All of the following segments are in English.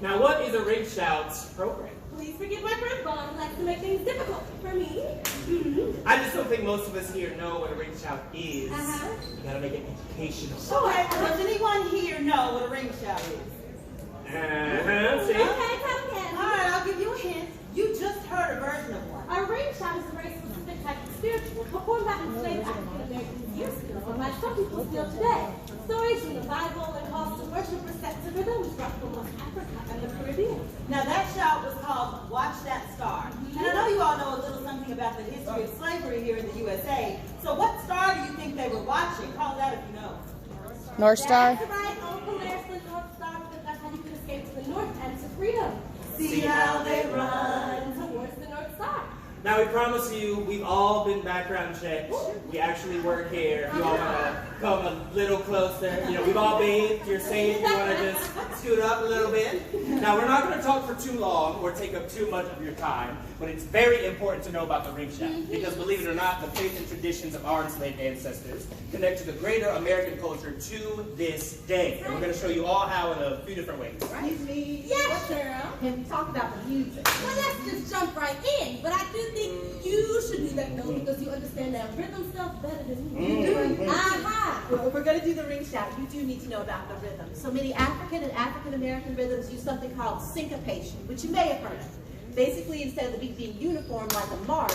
Now, what is a Ring Shout program? Please forgive my grandpa who likes to make things difficult for me. I just don't think most of us here know what a Ring Shout is. You gotta make it educational. Okay, does anyone here know what a ring shout is? See? Okay, come again. All right, I'll give you a hint. You just heard a version of one. A ring shout is a very specific type of spiritual performed by enslaved African Americans years ago, and by some people still today. Stories from the Bible and calls to worship were set to rhythms brought from West Africa and the Caribbean. Now that shout was called Watch That Star. And I know you all know a little something about the history of slavery here in the USA. So what star do you think they were watching? Call that if you know. North Star. That's right, Polaris, the North Star, because that's how you can escape to the north and to freedom. See how they run towards the North Star. Now, we promise you, we've all been background checked. We actually work here. If you all want to come a little closer, you know, we've all bathed. You're safe. You want to just scoot up a little bit. Now, we're not going to talk for too long or take up too much of your time, but it's very important to know about the ring shout because, believe it or not, the faith and traditions of our enslaved ancestors connect to the greater American culture to this day. And we're going to show you all how in a few different ways. Right, me. Yes, girl. Can we talk about the music? Well, let's just jump right in. But I do think you should do that, though, because you understand that rhythm stuff better than me. Well, if we're going to do the ring shout, you do need to know about the rhythm. So many African and African-American rhythms use something called syncopation, which you may have heard of. Basically, instead of the beat being uniform like a march,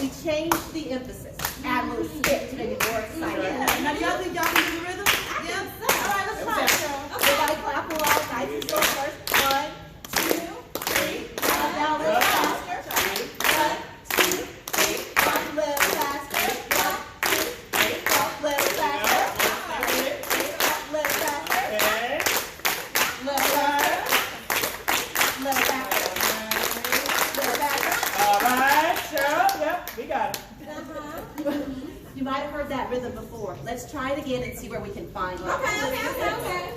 we change the emphasis, add a little skip to make it more exciting. Now, do y'all think y'all can do the rhythm? Yeah. All right, let's try it, girl. Everybody clap along. Guys, you go first. 1, 2, 3. Now, a little faster. 1, 2, 3. A little faster. 1, 2, 3. A little faster. A little faster. A little faster. A little faster. Little faster. All right, Cheryl. Yep, we got it. You might have heard that rhythm before. Let's try it again and see where we can find it. Okay.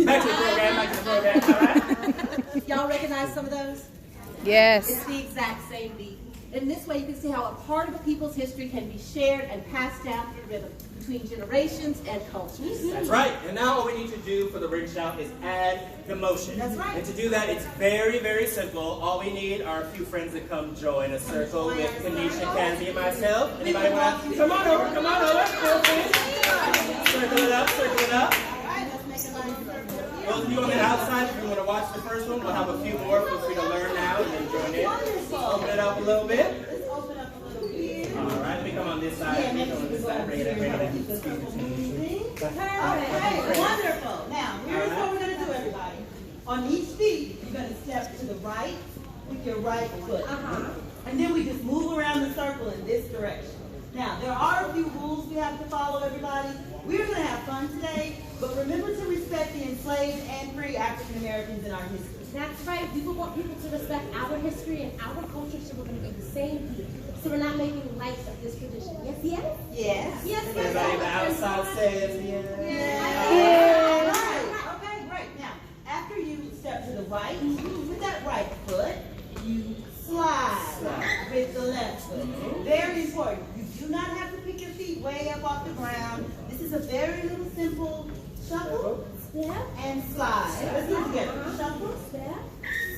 Back to the program, all right? Y'all recognize some of those? Yes. It's the exact same beat. In this way, you can see how a part of a people's history can be shared and passed down through rhythm between generations and cultures. That's right. And now all we need to do for the ring shout is add the motion. That's right. And to do that, it's very, very simple. All we need are a few friends that come join a circle with Kanisha, Candy, and myself. Anybody want to? Come on over, come on over. Circle it up, circle it up. Those of you on the outside, if you want to watch the first one, we'll have a few more. Feel free to learn now and then join in. Open it up a little bit. Let's open up a little bit. All right, let me come on this side. Let me come on this side. Bring it up, bring it up. Okay, wonderful. Now, here's what we're going to do, everybody. On each feet, you're going to step to the right with your right foot. And then we just move around the circle in this direction. Now, there are a few rules we have to follow, everybody. We're going to have fun today, but remember to respect the enslaved and free African Americans in our history. That's right. We will want people to respect our history and our culture, so we're going to do the same beat. So we're not making light of this tradition. Yes, yes? Yes. Yes, Everybody on the outside says yes. Yeah. Right. Okay, great. Now, after you step to the right, with that right foot, you slide with the left foot. Very important. You do not have to pick your feet way up off the ground. This is a very little simple shuffle, step, and slide. Let's do it together. Shuffle, step,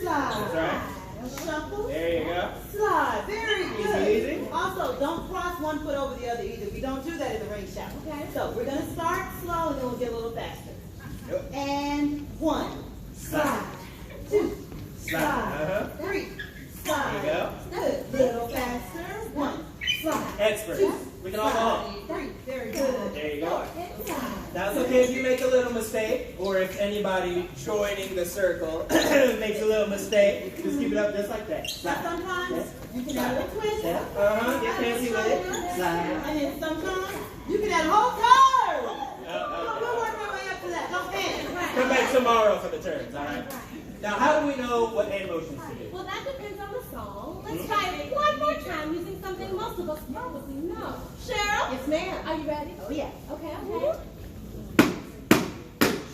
slide. That's right. Shuffle, There you go. slide. Very good. ring shout. Okay. So we're going to start slow and then we'll get a little faster. And 1, slide, 2, slide, 3, slide. There you go. Good. Little faster. 1, slide. Experts. 2, We can all go. 3. Very good. There you go. Slide. Now it's okay if you make a little mistake, or if anybody joining the circle makes a little mistake. Just keep it up just like that. Now Slide. sometimes you can add a twist. Yeah. Get fancy with it. Slide. And then sometimes you can add a whole turn. We'll work our way up to that. Don't panic. Come back tomorrow for the turns, all right? Now, how do we know what hand motions to do? Well, that depends on the song. Let's try it one more time using something most of us probably know. Cheryl? Yes, ma'am. Are you ready? Oh, yeah. Okay, okay.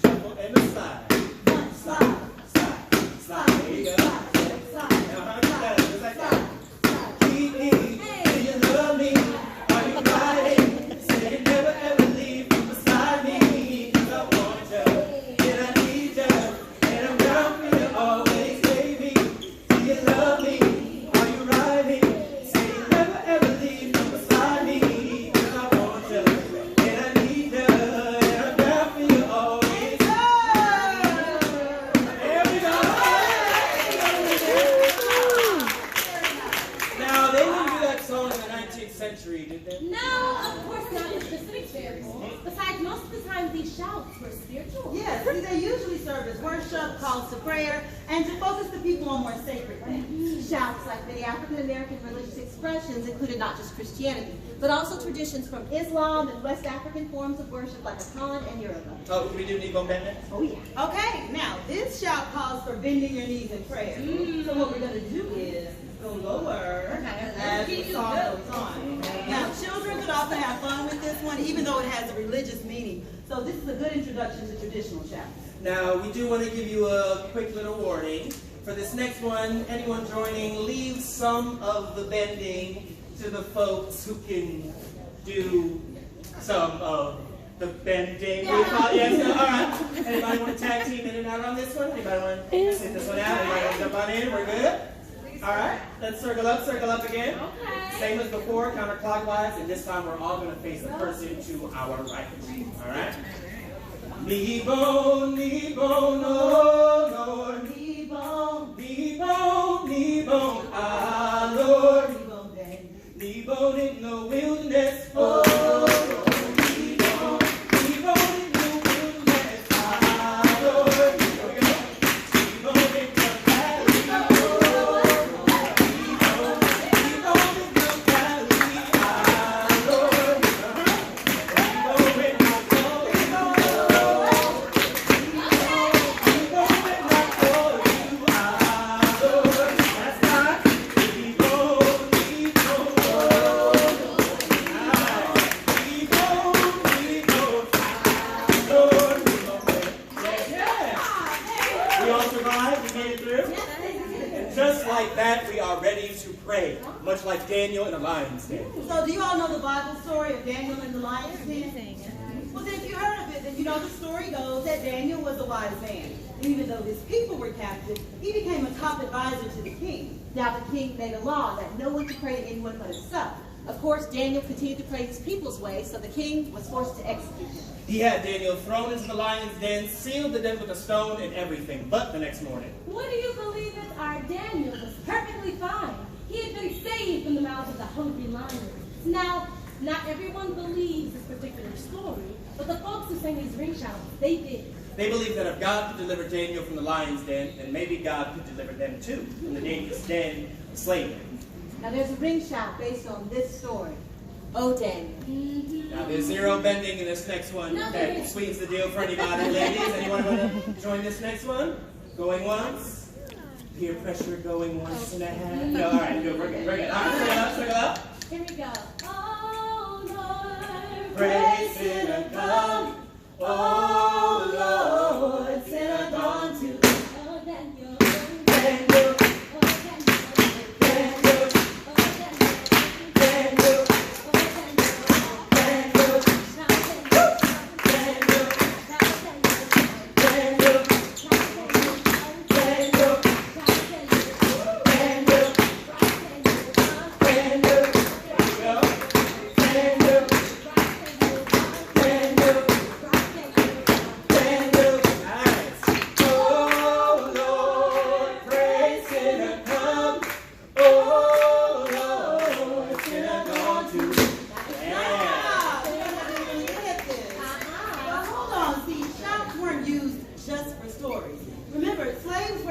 Shuffle and a slide. 1, slide. Slide. Slide. There you go. Slide. Just like that. Keep me. Do you love me? Are you riding? Say you never ever leave from beside me. 'Cause I want you. And I need you. And I'm down for you always, baby. Do you love me? Are you riding? Say you never ever leave from beside me. 'Cause I want you. And I need you. And I'm down for you always. There we go. Now, they didn't do that song in the 19th century, did they? No, of course not. It's just an example. Besides, most of the time these shouts were spiritual. Yes, they usually serve as worship, calls to prayer, and to focus the people on more sacred things. Shouts, like many African American religious expressions, included not just Christianity, but also traditions from Islam and West African forms of worship like Akan and Yoruba. Oh, can we do Nebo Bennett? Oh yeah. Okay, now this shout calls for bending your knees in prayer. So what we're going to do is go lower as the song goes on. Now children could also have fun with this one, even though it has a religious meaning. So this is a good introduction to traditional shouts. Now, we do want to give you a quick little warning. For this next one, anyone joining, leave some of the bending to the folks who can do some of the bending. Yes, no, all right. Anybody want to tag team in and out on this one? Anybody want to sit this one out? Anybody want to jump on in? We're good? All right. Let's circle up again. Okay. Same as before, counterclockwise, and this time we're all going to face the person to our right. All right? Nebo, oh Lord. Nebo, ah Lord. Nebo in the wilderness, oh Lord. Nebo in the wilderness, ah Lord. Here we go. Nebo in the valley, oh Lord. Nebo in the valley, ah Lord. Nebo in the valley, just like that, we are ready to pray, much like Daniel in the lion's den. So do you all know the Bible story of Daniel and the lion's den? Well, then if you heard of it, then you know the story goes that Daniel was a wise man. And even though his people were captive, he became a top advisor to the king. Now the king made a law that no one could pray to anyone but himself. Of course, Daniel continued to pray his people's way, so the king was forced to execute him. He had Daniel thrown into the lion's den, sealed the den with a stone and everything, but the next morning. Would you believe it? Our Daniel was perfectly fine. He had been saved from the mouths of the hungry lions. Now, not everyone believes this particular story, but the folks who sang these ring shouts, they did. They believed that if God could deliver Daniel from the lion's den, then maybe God could deliver them too from the dangerous den of slavery. Now there's a ring shout based on this story. Oh, Daniel. Now there's zero bending in this next one. That sweetens the deal for anybody. Ladies, anyone want to join this next one? Going once? Peer pressure going once and a half. No, all right, good, we're good. All right, circle up. Here we go. Oh, Lord. Praise synagogue. Oh, Lord, synagogue to Oh, Daniel. Daniel.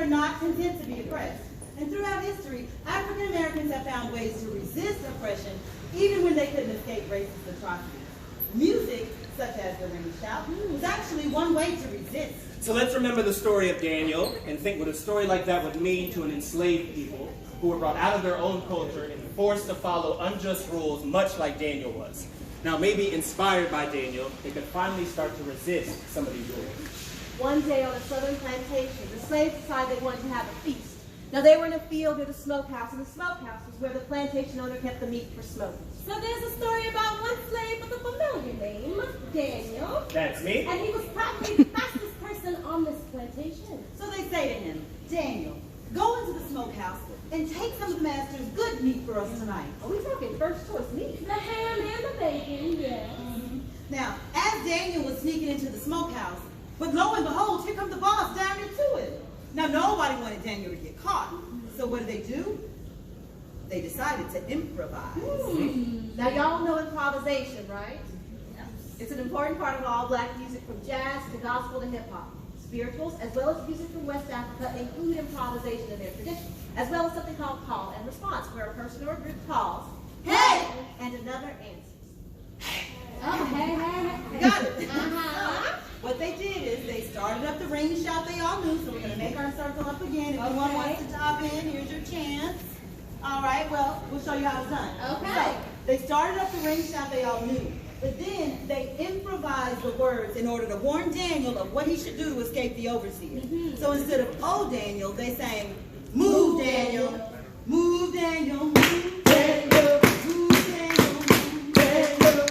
not content to be oppressed. And throughout history, African Americans have found ways to resist oppression even when they couldn't escape racist atrocities. Music, such as the ring shout, was actually one way to resist. So let's remember the story of Daniel and think what a story like that would mean to an enslaved people who were brought out of their own culture and forced to follow unjust rules, much like Daniel was. Now, maybe inspired by Daniel, they could finally start to resist some of these rules. One day on a southern plantation, the slaves decided they wanted to have a feast. Now, they were in a field near the smokehouse, and the smokehouse was where the plantation owner kept the meat for smoking. So there's a story about one slave with a familiar name, Daniel. That's me. And he was probably the fastest person on this plantation. So they say to him, Daniel, go into the smokehouse and take some of the master's good meat for us tonight. Are we talking first choice meat? The ham and the bacon, yes. Now, as Daniel was sneaking into the smokehouse, but lo and behold, here comes the boss down into it. Now, nobody wanted Daniel to get caught. So what did they do? They decided to improvise. Now, y'all know improvisation, right? It's an important part of all black music, from jazz to gospel to hip-hop. Spirituals, as well as music from West Africa, include improvisation in their tradition, as well as something called call and response, where a person or a group calls, hey, and another answers. Oh, hey. Got it. What they did is they started up the ring shout they all knew, so we're going to make our circle up again. If anyone wants to top in, here's your chance. All right, well, we'll show you how it's done. Okay. So, they started up the ring shout they all knew, but then they improvised the words in order to warn Daniel of what he should do to escape the overseer. So instead of, oh, Daniel, they sang, move, Daniel, move, Daniel, move, Daniel, move, Daniel, move, Daniel.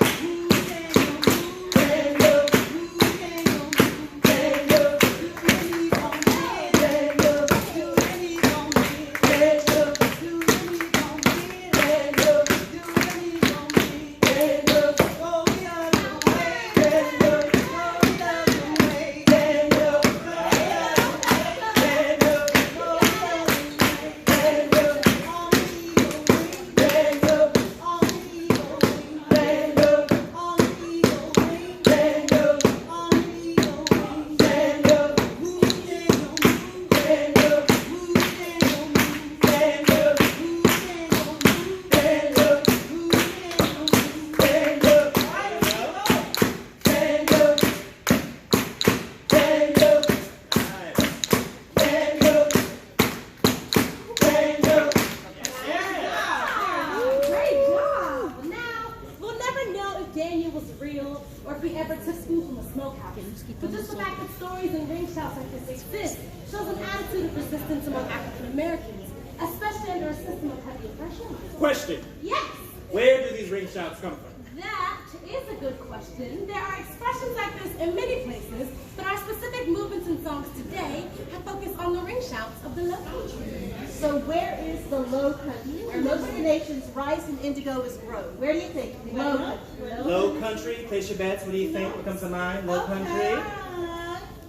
But just the fact that stories and ring shouts like this exist shows an attitude of resistance among African Americans, especially under a system of heavy oppression. Question. Yes. Where do these ring shouts come from? That is a good question. There are expressions like this in many places, but our specific movements and songs today have focused on the ring shouts of the Low Country. So where is the Low Country, where most of the nation's rice and indigo is grown? Where do you think? Low Country. Low Country, place your bets. What do you think? What comes to mind? Low Country?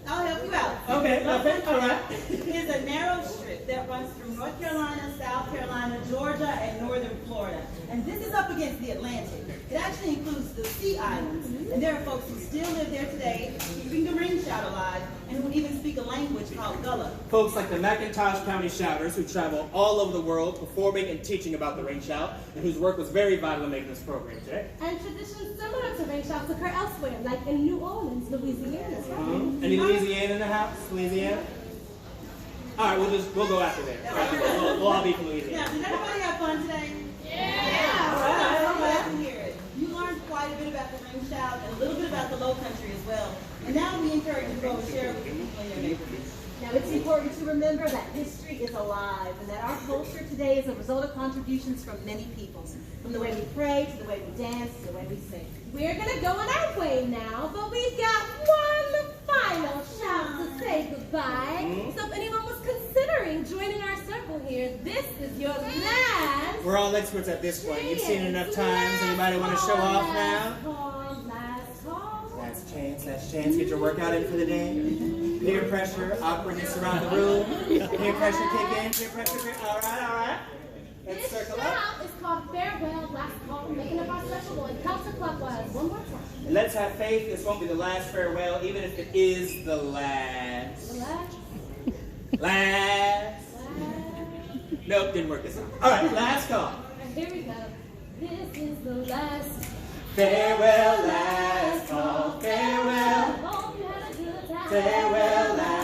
I'll help you out. Okay, all right. It's a narrow strip that runs through North Carolina, South Carolina, Georgia, and northern Florida. And this is up against the Atlantic. It actually includes the Sea Islands. And there are folks who still live there today, keeping the ring shout alive, and who even speak a language called Gullah. Folks like the McIntosh County Shouters who travel all over the world performing and teaching about the ring shout, and whose work was very vital in making this program, Jay. And traditions similar to ring shouts occur elsewhere, like in New Orleans, Louisiana. Any Louisiana in the house? Louisiana? All right, we'll go after there. All right, we'll all be from Louisiana. Now, did everybody have fun today? Yeah. All right, I'm glad to hear it. You learned quite a bit about the ring shout and a little bit about the Low Country as well. And now we encourage you to go and share it with people in your neighborhood. Now, it's important to remember that history is alive and that our culture today is a result of contributions from many peoples. From the way we pray, to the way we dance, to the way we sing. We're going to go on our way now, but we've got one final shout to say goodbye. So if anyone was considering joining our circle here, this is your last. We're all experts at this point. You've seen it enough times. Anybody want to show off now? Last call. Last chance. Get your workout in for the day. Peer pressure, awkwardness around the room. Peer pressure kick in. Peer pressure. All right. Let's This circle up. shout is called Farewell, Last Call, making up our circle going counterclockwise one more time. And let's have faith. This won't be the last farewell, even if it is the last. The last. Last. Nope, didn't work this time. All right, last call. Here we go. This is the last. Farewell, last call. Farewell. Hope you had a good time. Farewell, last